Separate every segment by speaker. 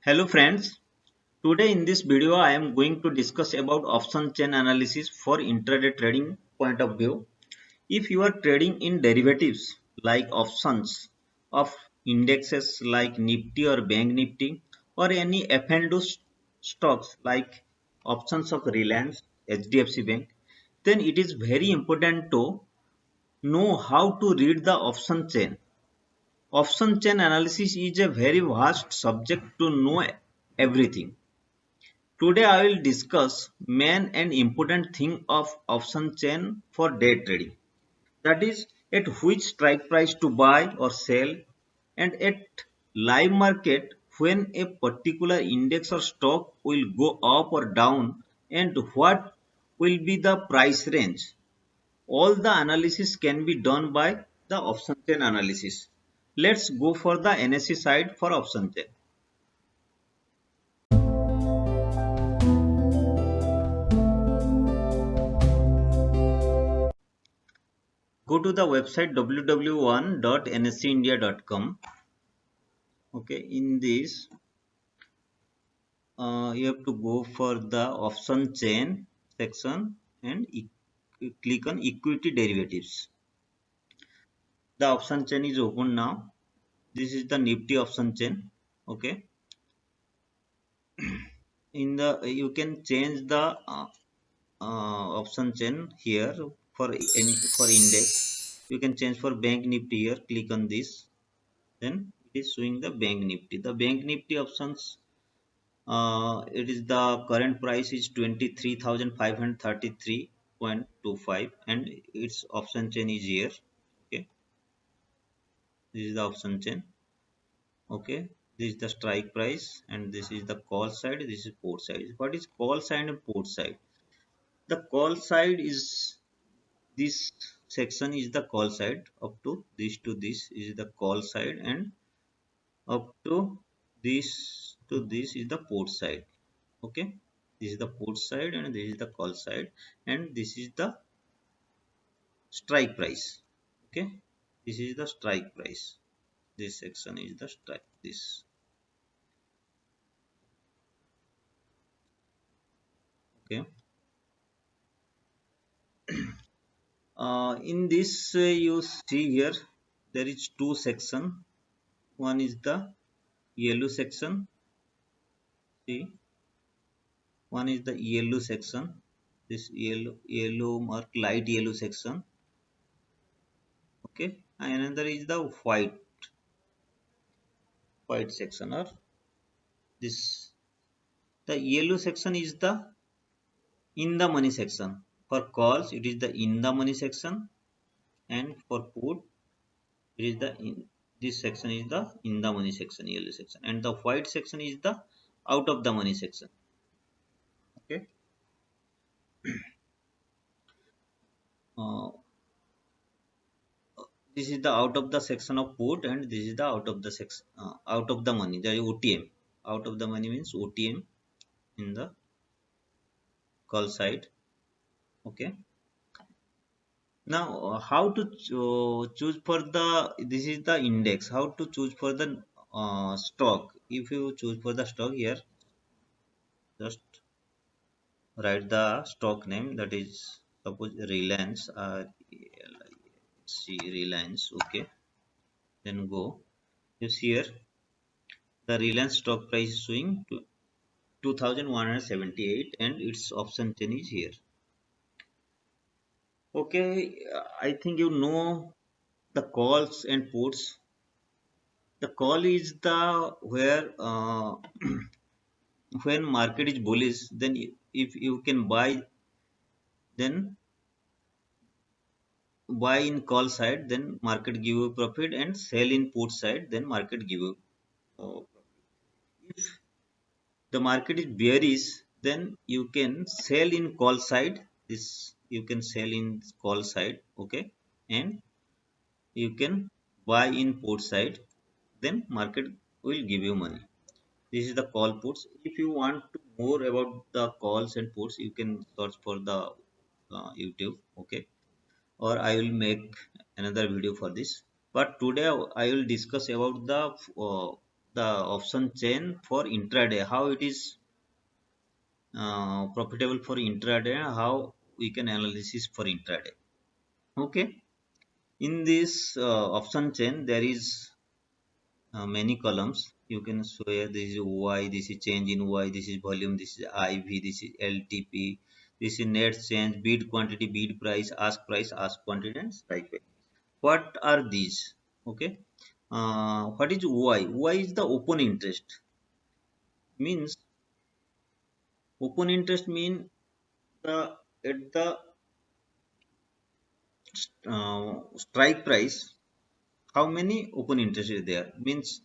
Speaker 1: Hello friends, today in this video I am going to discuss about option chain analysis for intraday trading point of view. If you are trading in derivatives like options of indexes like Nifty or Bank Nifty or any F&O stocks like options of Reliance, HDFC Bank, then it is very important to know how to read the option chain. Option chain analysis is a very vast subject to know everything. Today I will discuss main and important thing of option chain for day trading. That is at which strike price to buy or sell and at live market when a particular index or stock will go up or down and what will be the price range. All the analysis can be done by the option chain analysis. Let's go for the NSE side for option chain. Go to the website www.1.nseindia.com. Okay, in this you have to go for the option chain section and click on equity derivatives. The option chain is open now. This is the Nifty option chain. Okay, in the you can change the option chain here for any for index. You can change for Bank Nifty here. Click on this. Then it is showing the Bank Nifty. The Bank Nifty options, it is the current price is 23,533.25 and its option chain is here. Okay, this is the option chain. Okay, this is the strike price and this is the call side, this is port side. What is call side and port side? The call side is this section is the call side. Up to this is the call side and up to this is the port side. Okay, this is the port side and this is the call side and this is the strike price. Okay, this is the strike price. This section is the strike this. Okay, in this you see here there is two section. One is the yellow section. See, one is the yellow section, this yellow mark light yellow section. Okay, and another is the white section or this. The yellow section is the in the money section. For calls it is the in the money section and for put it is the in. This section is the in the money section, yellow section, and the white section is the out of the money section. Okay, uh, this is the out of the section of put and this is the out of the section out of the money, the OTM. Out of the money means OTM in the call side. Okay, now how to choose for the, this is the index, how to choose for the stock. If you choose for the stock here, just write the stock name, that is suppose Reliance, see Reliance. Okay, then go, you see here the Reliance stock price is showing to 2178 and its option chain is here. Okay, I think you know the calls and puts. The call is the where when market is bullish, then if you can buy, then buy in call side, then market give you profit, and sell in put side, then market give you if the market is bearish, then you can sell in call side. This you can sell in call side. Okay, and you can buy in put side, then market will give you money. This is the call puts. If you want to more about the calls and puts, you can search for the YouTube. Okay, or I will make another video for this. But today I will discuss about the the option chain for intraday, how it is profitable for intraday, and how we can analysis for intraday. Okay, in this option chain there is many columns. You can show here this is Y, this is change in Y, this is volume, this is IV, this is LTP, this is net change, bid quantity, bid price, ask quantity, and strike price. What are these? Okay, what is Y? Y is the open interest. Means open interest mean the at the strike price, how many open interest is there. Means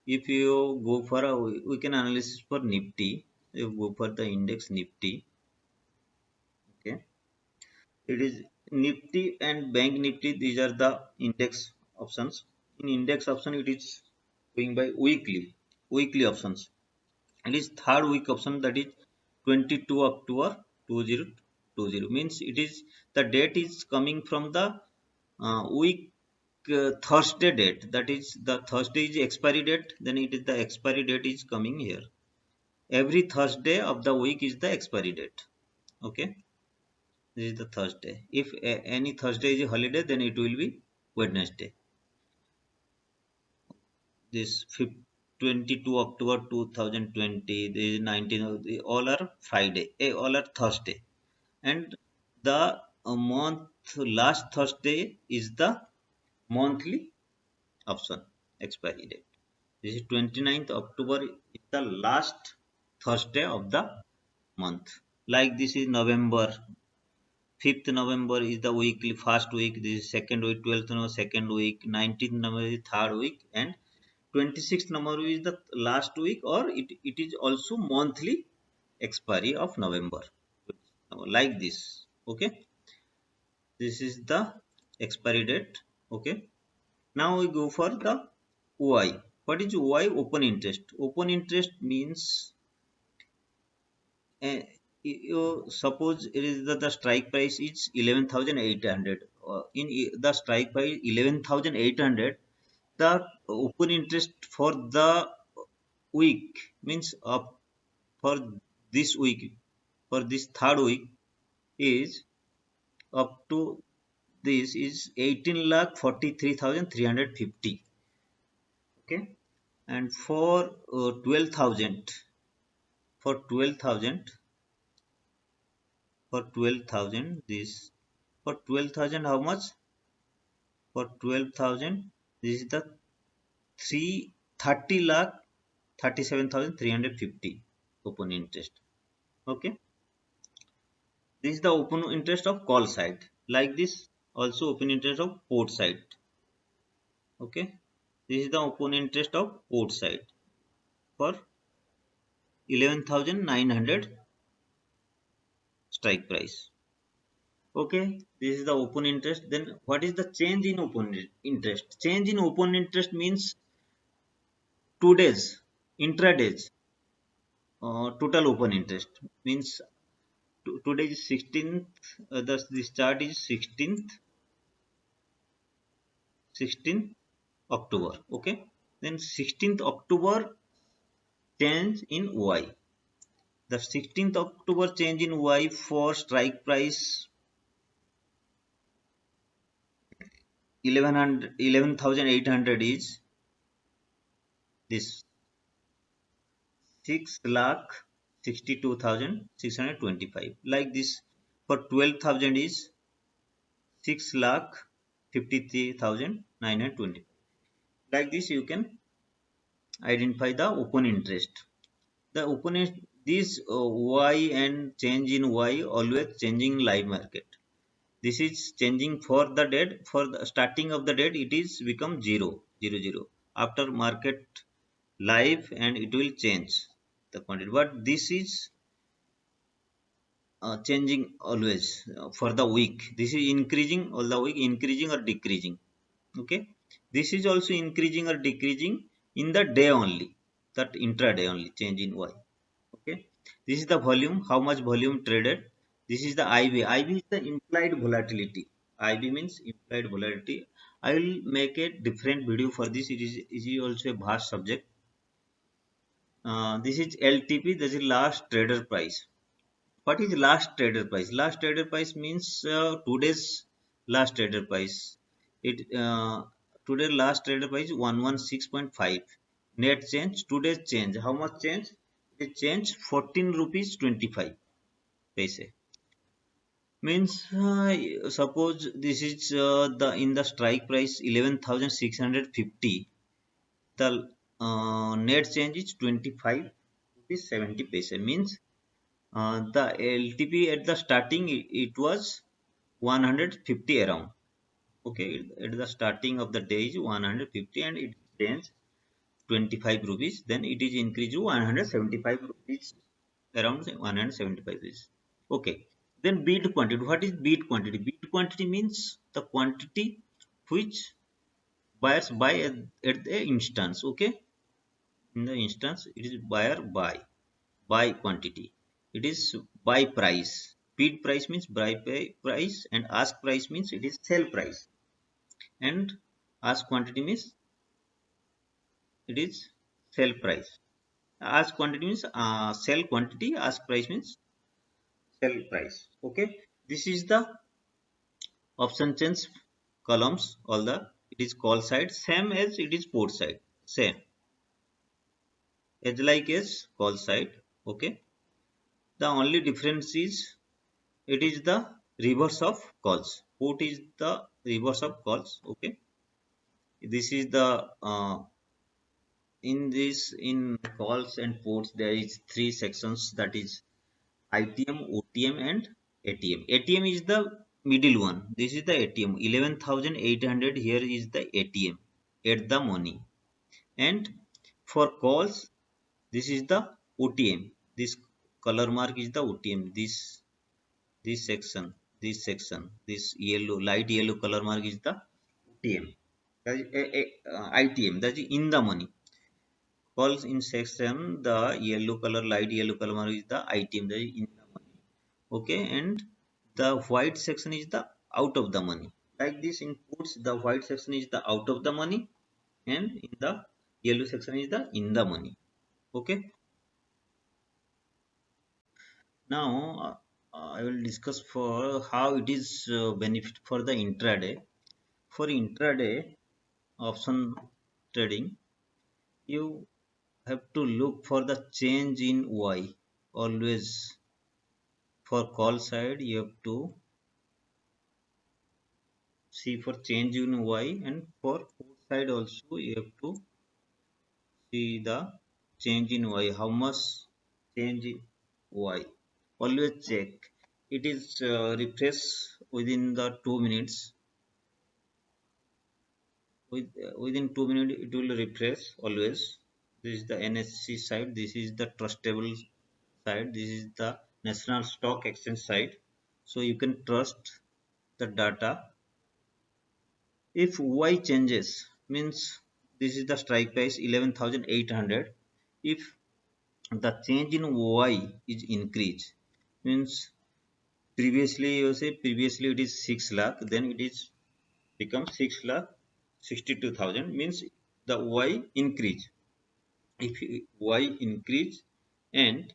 Speaker 1: if you go for a, we can analysis for Nifty. You go for the index Nifty. Okay, it is Nifty and Bank Nifty, these are the index options. In index option it is going by weekly options. It is third week option, that is 22 October 2020. Means it is the date is coming from the week Thursday date, that is the Thursday is expiry date, then it is the expiry date is coming here. Every Thursday of the week is the expiry date. Okay, this is the Thursday. If any Thursday is a holiday, then it will be Wednesday. This 22 October 2020, this is 19, all are Friday, all are Thursday, and the month last Thursday is the monthly option expiry date. This is 29th October is the last Thursday of the month. Like this is November. 5th November is the weekly first week. This is second week. 12th November second week. 19th November is third week, and 26th November is the last week, or it is also monthly expiry of November. Like this. Okay. This is the expiry date. Okay. Now we go for the Y. What is Y? Open interest. Open interest means you suppose it is the strike price is 11,800. In the strike price 11,800, the open interest for the week means for this week, for this third week, is up to this is 18 lakh 43,350. Okay, and for 12,000, for 12,000, for 12,000 this, for 12,000 how much? For 12,000 this is the 30 lakh 37,350 open interest. Okay, this is the open interest of call side. Like this also open interest of port side. Okay, this is the open interest of port side for 11,900 strike price. Okay, this is the open interest. Then what is the change in open interest? Change in open interest means 2 days, intradays, total open interest. Means today is 16th, this chart is 16th October. Okay, then 16th October change in Y. The 16th October change in Y for strike price 11,800 is this 6 lakh 62,625. Like this for 12,000 is 6 lakh 53,920. Like this you can identify the open interest. The open this Y and change in Y always changing live market. This is changing for the date, for the starting of the date it is become 0, 0, 0. After market live and it will change the quantity, but this is changing always for the week. This is increasing all the week, increasing or decreasing. Okay, this is also increasing or decreasing in the day only, that intraday only change in Y. Okay, this is the volume, how much volume traded. This is the IV. IV is the implied volatility. IV means implied volatility. I will make a different video for this. It is also a vast subject. This is LTP, this is last trader price. What is last trader price? Last trader price means today's last trader price. It today last trader price 116.5. Net change, today's change, how much change? It change 14 rupees 25 paise. Means suppose this is the in the strike price 11,650. The net change is 25 rupees 70 paise. Means the LTP at the starting it was 150 around. Okay, at the starting of the day is 150 and it changed 25 rupees. Then it is increased to 175 rupees, around 175 rupees. Okay. Then bid quantity. What is bid quantity? Bid quantity means the quantity which buyers buy at the instance. Okay. In the instance, it is buyer buy quantity. It is buy price. Bid price means buy price and ask price means it is sell price. And ask quantity means it is sell price. Ask quantity means sell quantity. Ask price means sell price. Okay. This is the option change columns. All the it is call side same as it is port side. Same as like as call side. Okay. The only difference is it is the reverse of calls. Put is the reverse of calls. Okay. This is the in this in calls and ports there is three sections, that is ITM, OTM and ATM. ATM is the middle one. This is the ATM. 11,800 here is the ATM at the money. And for calls this is the OTM. This color mark is the OTM. This section, this yellow, light yellow color mark is the TM. That is ITM, that is in the money. Calls in section, the yellow color, light yellow color mark is the ITM, that is in the money. Okay, and the white section is the out of the money. Like this in puts, the white section is the out of the money, and in the yellow section is the in the money. Okay. Now I will discuss for how it is benefit for the intraday. For intraday option trading, you have to look for the change in Y. Always for call side, you have to see for change in Y, and for put side also you have to see the change in Y. How much change in Y? Always check. It is refresh within the 2 minutes. Within 2 minutes it will refresh always. This is the NSE side, this is the trustable side, this is the National Stock Exchange side, so you can trust the data. If Y changes means this is the strike price 11,800. If the change in Y is increase means previously you say previously it is 6 lakh, then it is become 6 lakh 62,000, means the Y increase. If Y increase and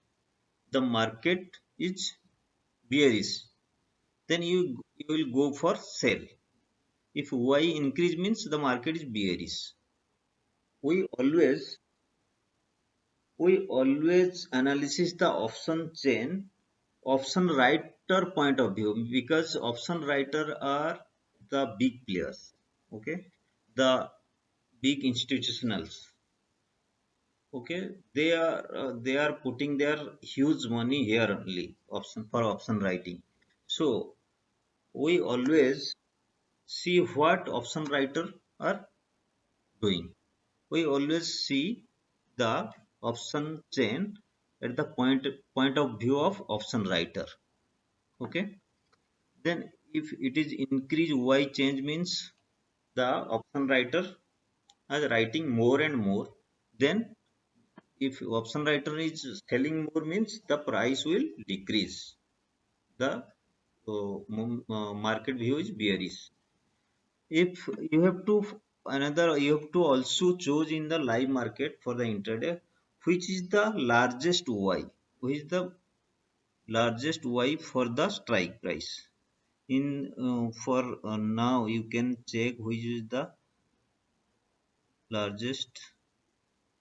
Speaker 1: the market is bearish, then you will go for sell. If Y increase means the market is bearish. We always analysis the option chain, option writer point of view, because option writer are the big players. Okay, the big institutionals. Okay, they are putting their huge money here only, option for option writing. So we always see what option writer are doing. We always see the option chain at the point of view of option writer. Okay, then if it is increase Y change means the option writer are writing more and more. Then if option writer is selling more means the price will decrease. The market view is bearish. If you have to you have to also choose in the live market for the intraday which is the largest Y, which is the largest Y for the strike price. In for now you can check which is the largest,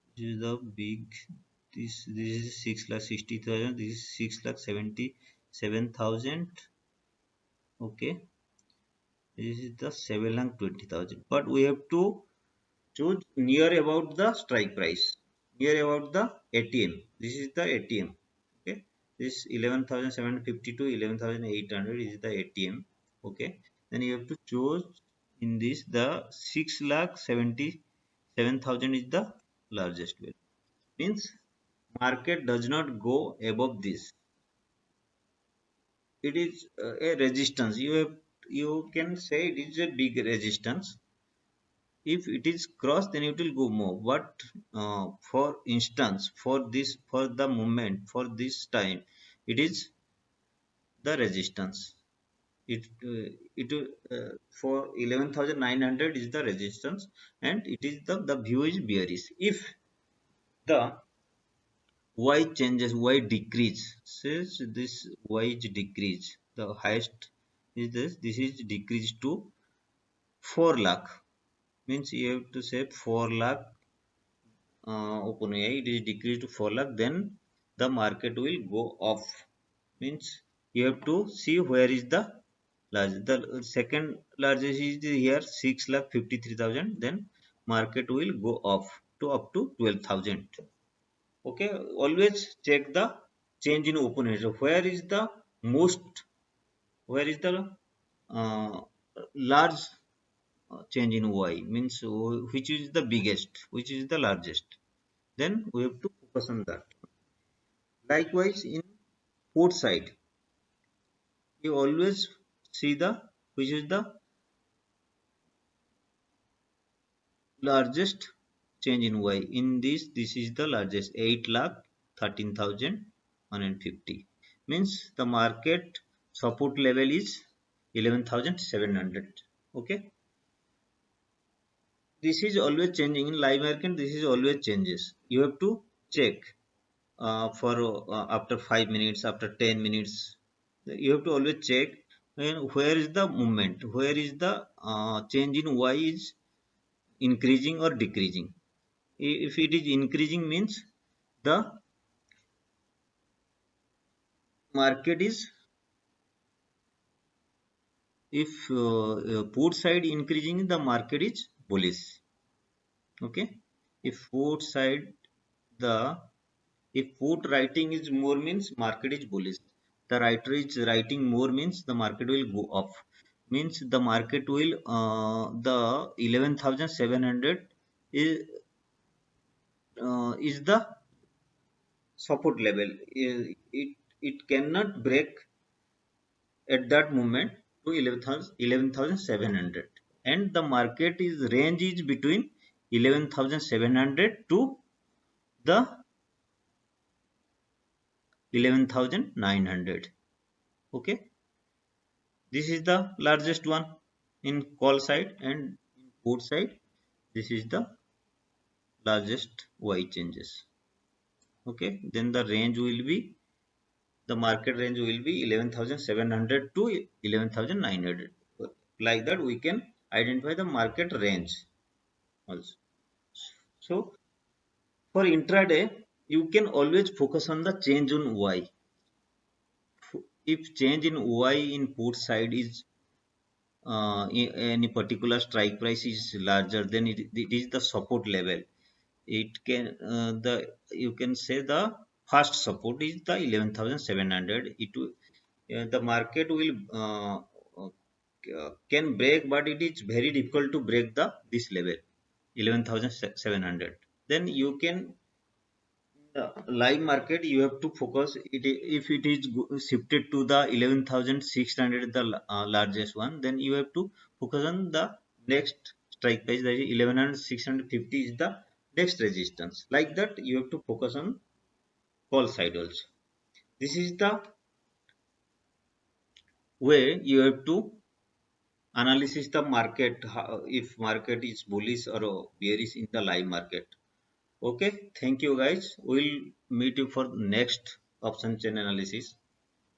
Speaker 1: which is the big. This is 6,60,000. This is 6,77,000. Okay, this is the 7,20,000. But we have to choose near about the strike price, near about the ATM. This is the ATM. Okay, this 11,750 to 11,800 is the ATM. Okay, then you have to choose in this the 6,77,000 is the largest value. Means market does not go above this. It is a resistance. You can say it is a big resistance. If it is crossed, then it will go more. But for instance, for the moment, for this time, it is the resistance. For 11,900 is the resistance, and it is the view is bearish. If the Y changes, Y decrease, says this Y is decrease. The highest is this. This is decreased to 4 lakh. Means you have to say 4 lakh OpenAI, it is decreased to 4 lakh, then the market will go off. Means you have to see where is the largest. The second largest is here 6,53,000. Then market will go off to up to 12,000. Okay, always check the change in OpenAI. So where is the most? Where is the uh, large change in Y? Means which is the biggest? Which is the largest? Then we have to focus on that. Likewise, in port side, you always see the which is the largest change in Y. In this is the largest 8 lakh 13,150. Means the market support level is 11,700. Okay, this is always changing in live market. This is always changes. You have to check for after 5 minutes, after 10 minutes. You have to always check where is the movement, where is the change in Y is increasing or decreasing. If it is increasing means the market is, if put side increasing, the market is bullish. Okay, if put side, the if put writing is more means market is bullish. The writer is writing more means the market will go up. Means the market will the 11,700 is the support level. It cannot break at that moment to 11,700, and the market is range is between 11,700 to the 11,900. Okay, this is the largest one in call side, and in put side this is the largest Y changes. Okay, then the range will be, the market range will be 11,700 to 11,900. Like that we can identify the market range also. So for intraday, you can always focus on the change on Y. If change in Y in put side is any particular strike price is larger, then it is the support level. It can the you can say the first support is the 11,700. The market will can break, but it is very difficult to break the this level 11,700. Then you can live market, you have to focus it. If it is shifted to the 11,600, the largest one, then you have to focus on the next strike price, that is 11,650 is the next resistance. Like that you have to focus on call side also. This is the way you have to analysis the market, if market is bullish or bearish in the live market. Okay, thank you guys. We'll meet you for next option chain analysis.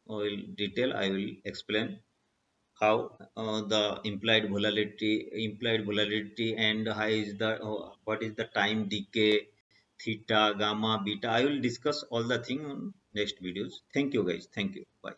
Speaker 1: Will detail. I will explain how the implied volatility, and how is the what is the time decay, theta, gamma, beta. I will discuss all the thing on next videos. Thank you guys. Thank you. Bye.